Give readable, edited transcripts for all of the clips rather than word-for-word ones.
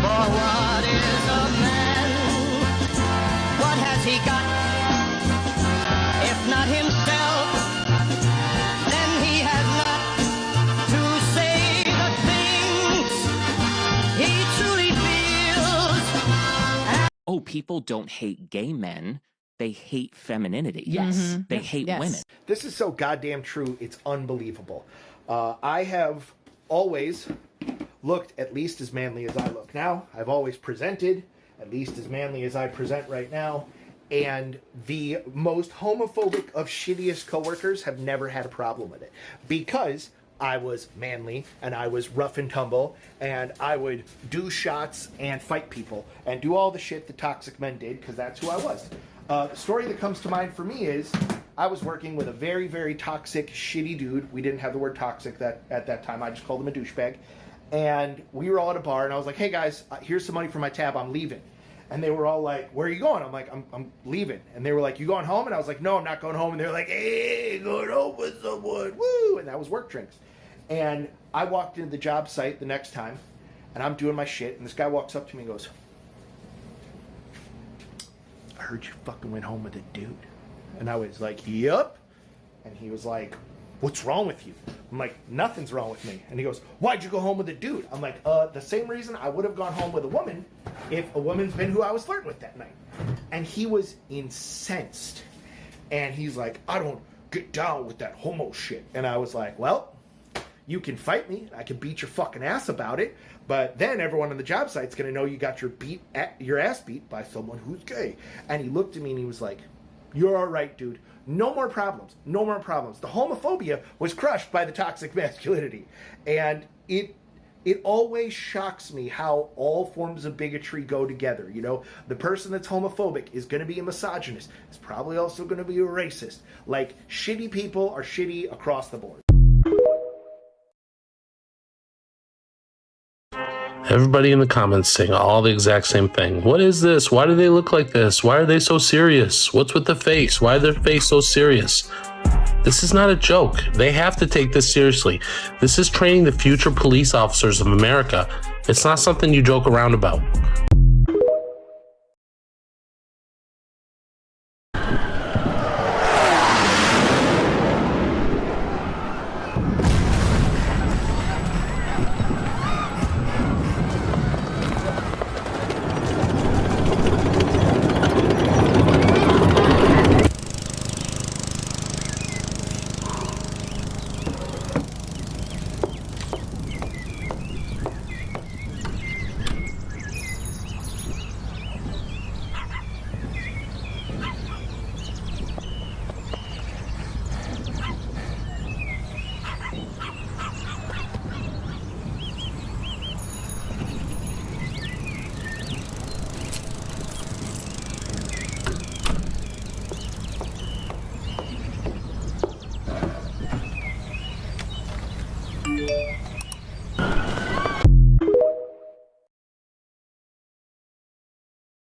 what is a man? What has he got? If not himself, then he has not to say the things he truly feels. Oh, people don't hate gay men. They hate femininity. Yes. They hate women. This is so goddamn true. It's unbelievable. I have always looked at least as manly as I look now. I've always presented at least as manly as I present right now. And the most homophobic of shittiest coworkers have never had a problem with it. Because I was manly and I was rough and tumble and I would do shots and fight people and do all the shit the toxic men did, because that's who I was. The story that comes to mind for me is I was working with a very, very toxic, shitty dude. We didn't have the word toxic at that time. I just called him a douchebag. And we were all at a bar, and I was like, hey, guys, here's some money for my tab. I'm leaving. And they were all like, where are you going? I'm like, I'm leaving. And they were like, you going home? And I was like, no, I'm not going home. And they were like, hey, going home with someone. Woo! And that was work drinks. And I walked into the job site the next time, and I'm doing my shit. And this guy walks up to me and goes, I heard you fucking went home with a dude. And I was like, yep. And he was like, what's wrong with you? I'm like, nothing's wrong with me. And he goes, why'd you go home with a dude? I'm like, the same reason I would have gone home with a woman if a woman's been who I was flirting with that night. And he was incensed. And he's like, I don't get down with that homo shit. And I was like, well, you can fight me. I can beat your fucking ass about it. But then everyone on the job site's going to know you got your ass beat by someone who's gay. And he looked at me and he was like, you're all right, dude. No more problems. No more problems. The homophobia was crushed by the toxic masculinity. And it always shocks me how all forms of bigotry go together. You know, the person that's homophobic is going to be a misogynist. It's probably also going to be a racist. Like, shitty people are shitty across the board. Everybody in the comments saying all the exact same thing. What is this? Why do they look like this? Why are they so serious? What's with the face? Why is their face so serious? This is not a joke. They have to take this seriously. This is training the future police officers of America. It's not something you joke around about.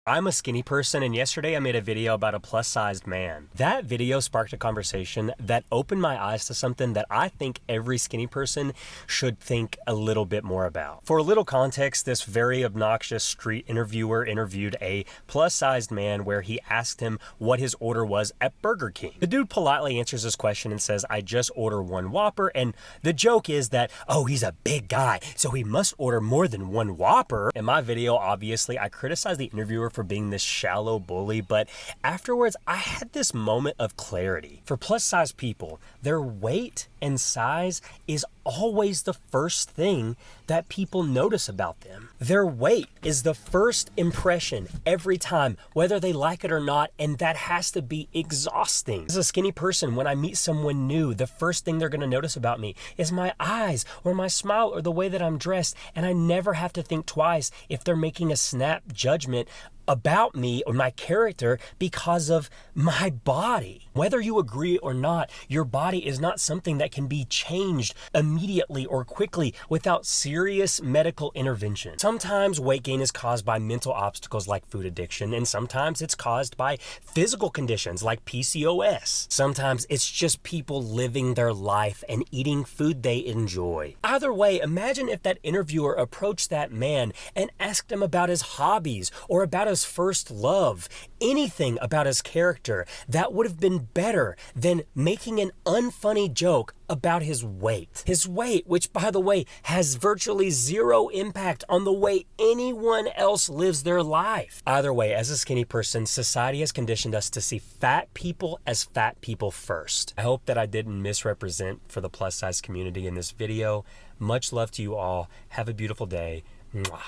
I'm a skinny person, and yesterday I made a video about a plus-sized man. That video sparked a conversation that opened my eyes to something that I think every skinny person should think a little bit more about. For a little context, this very obnoxious street interviewer interviewed a plus-sized man where he asked him what his order was at Burger King. The dude politely answers his question and says, I just order one Whopper, and the joke is that, oh, he's a big guy, so he must order more than one Whopper. In my video, obviously, I criticized the interviewer for being this shallow bully, but afterwards I had this moment of clarity. For plus size people, their weight and size is always the first thing that people notice about them. Their weight is the first impression every time, whether they like it or not, and that has to be exhausting. As a skinny person, when I meet someone new, the first thing they're gonna notice about me is my eyes or my smile or the way that I'm dressed, and I never have to think twice if they're making a snap judgment about me or my character because of my body. Whether you agree or not, your body is not something that can be changed immediately or quickly without serious serious medical intervention. Sometimes weight gain is caused by mental obstacles like food addiction, and sometimes it's caused by physical conditions like PCOS. Sometimes it's just people living their life and eating food they enjoy. Either way, imagine if that interviewer approached that man and asked him about his hobbies or about his first love, anything about his character. That would have been better than making an unfunny joke about his weight. His weight, which by the way, has virtually zero impact on the way anyone else lives their life. Either way, as a skinny person, society has conditioned us to see fat people as fat people first. I hope that I didn't misrepresent for the plus size community in this video. Much love to you all. Have a beautiful day. Mwah.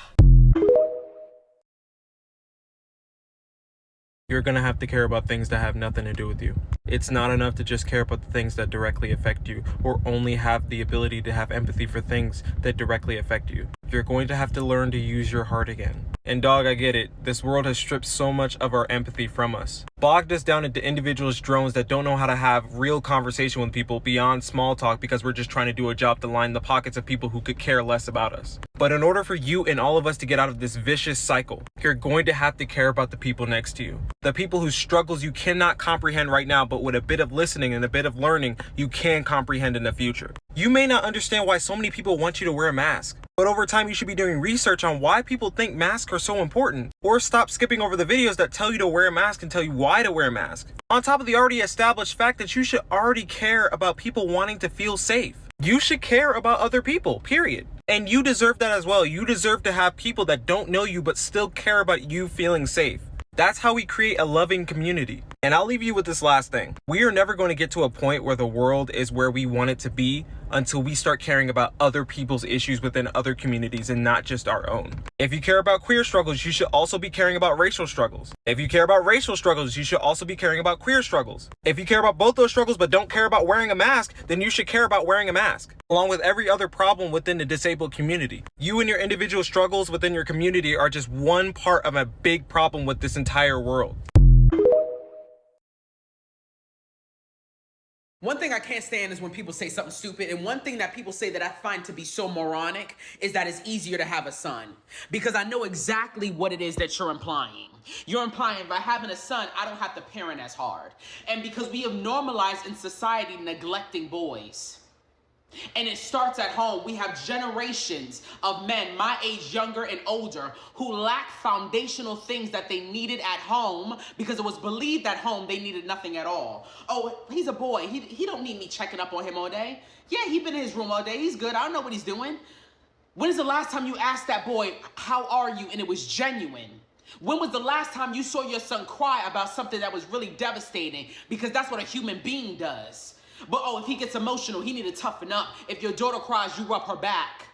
You're gonna have to care about things that have nothing to do with you. It's not enough to just care about the things that directly affect you, or only have the ability to have empathy for things that directly affect you. You're going to have to learn to use your heart again. And dog, I get it. This world has stripped so much of our empathy from us. Bogged us down into individualist drones that don't know how to have real conversation with people beyond small talk because we're just trying to do a job to line the pockets of people who could care less about us. But in order for you and all of us to get out of this vicious cycle, you're going to have to care about the people next to you. The people whose struggles you cannot comprehend right now, but with a bit of listening and a bit of learning, you can comprehend in the future. You may not understand why so many people want you to wear a mask, but over time you should be doing research on why people think masks are so important, or stop skipping over the videos that tell you to wear a mask and tell you why to wear a mask. On top of the already established fact that you should already care about people wanting to feel safe. You should care about other people, period. And you deserve that as well. You deserve to have people that don't know you but still care about you feeling safe. That's how we create a loving community. And I'll leave you with this last thing. We are never going to get to a point where the world is where we want it to be until we start caring about other people's issues within other communities and not just our own. If you care about queer struggles, you should also be caring about racial struggles. If you care about racial struggles, you should also be caring about queer struggles. If you care about both those struggles but don't care about wearing a mask, then you should care about wearing a mask, along with every other problem within the disabled community. You and your individual struggles within your community are just one part of a big problem with this entire world. One thing I can't stand is when people say something stupid, and one thing that people say that I find to be so moronic is that it's easier to have a son. Because I know exactly what it is that you're implying. You're implying by having a son, I don't have to parent as hard. And because we have normalized in society neglecting boys. And it starts at home. We have generations of men, my age, younger and older, who lack foundational things that they needed at home because it was believed at home they needed nothing at all. Oh, he's a boy. He don't need me checking up on him all day. Yeah, he's been in his room all day. He's good. I don't know what he's doing. When is the last time you asked that boy, how are you? And it was genuine. When was the last time you saw your son cry about something that was really devastating? Because that's what a human being does. But oh, if he gets emotional, he need to toughen up. If your daughter cries, you rub her back.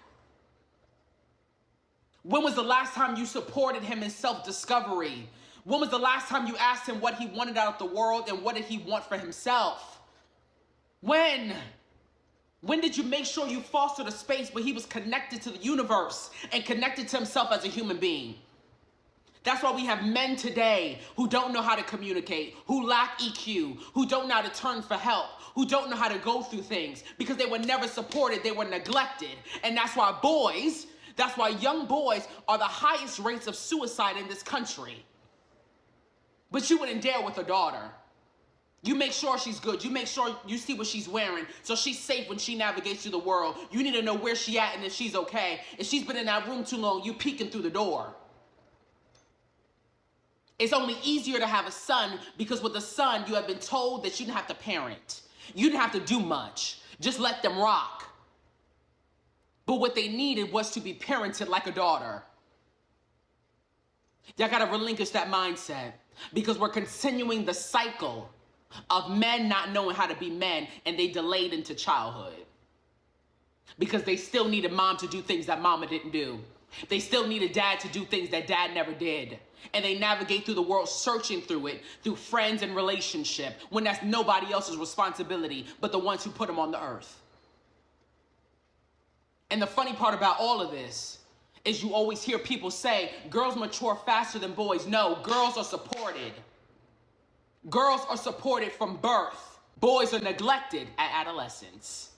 When was the last time you supported him in self-discovery? When was the last time you asked him what he wanted out of the world and what did he want for himself? When? When did you make sure you fostered a space where he was connected to the universe and connected to himself as a human being? That's why we have men today who don't know how to communicate, who lack EQ, who don't know how to turn for help, who don't know how to go through things because they were never supported, they were neglected. And that's why young boys are the highest rates of suicide in this country. But you wouldn't dare with a daughter. You make sure she's good. You make sure you see what she's wearing so she's safe when she navigates through the world. You need to know where she's at and if she's okay. If she's been in that room too long, you peeking through the door. It's only easier to have a son because with a son, you have been told that you didn't have to parent. You didn't have to do much. Just let them rock. But what they needed was to be parented like a daughter. Y'all gotta relinquish that mindset because we're continuing the cycle of men not knowing how to be men and they delayed into childhood. Because they still needed mom to do things that mama didn't do. They still needed dad to do things that dad never did. And they navigate through the world searching through it, through friends and relationship, when that's nobody else's responsibility but the ones who put them on the earth. And the funny part about all of this is you always hear people say, girls mature faster than boys. No, girls are supported. Girls are supported from birth. Boys are neglected at adolescence.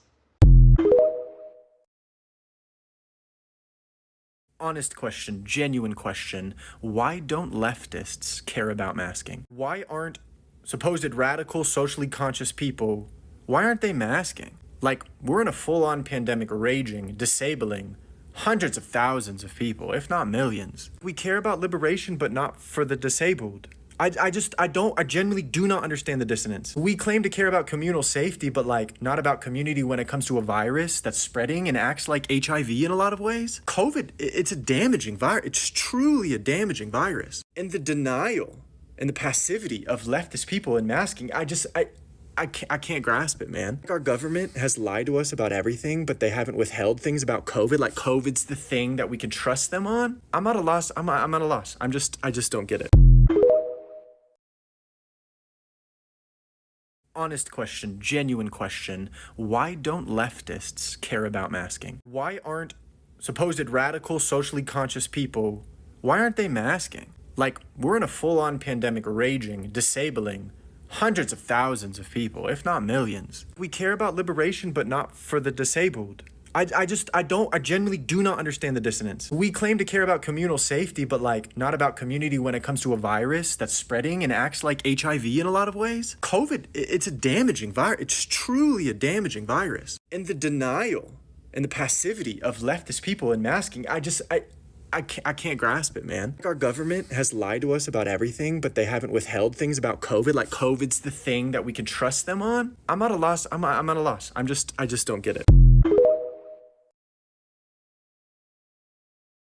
Honest question, genuine question. Why don't leftists care about masking? Why aren't supposed radical, socially conscious people, why aren't they masking? Like, we're in a full-on pandemic raging, disabling hundreds of thousands of people, if not millions. We care about liberation, but not for the disabled. I genuinely do not understand the dissonance. We claim to care about communal safety, but like not about community when it comes to a virus that's spreading and acts like HIV in a lot of ways. COVID, it's a damaging virus. It's truly a damaging virus. And the denial and the passivity of leftist people in masking, I can't grasp it, man. Our government has lied to us about everything, but they haven't withheld things about COVID. Like COVID's the thing that we can trust them on. I'm at a loss. I'm at a loss. I just don't get it. Honest question, genuine question. Why don't leftists care about masking? Why aren't supposed radical, socially conscious people, why aren't they masking? Like, we're in a full-on pandemic raging, disabling hundreds of thousands of people, if not millions. We care about liberation, but not for the disabled. I genuinely do not understand the dissonance. We claim to care about communal safety, but like not about community when it comes to a virus that's spreading and acts like HIV in a lot of ways. COVID, it's a damaging virus. It's truly a damaging virus. And the denial and the passivity of leftist people in masking, I can't grasp it, man. Our government has lied to us about everything, but they haven't withheld things about COVID. Like COVID's the thing that we can trust them on. I'm at a loss. I'm at a loss. I just don't get it.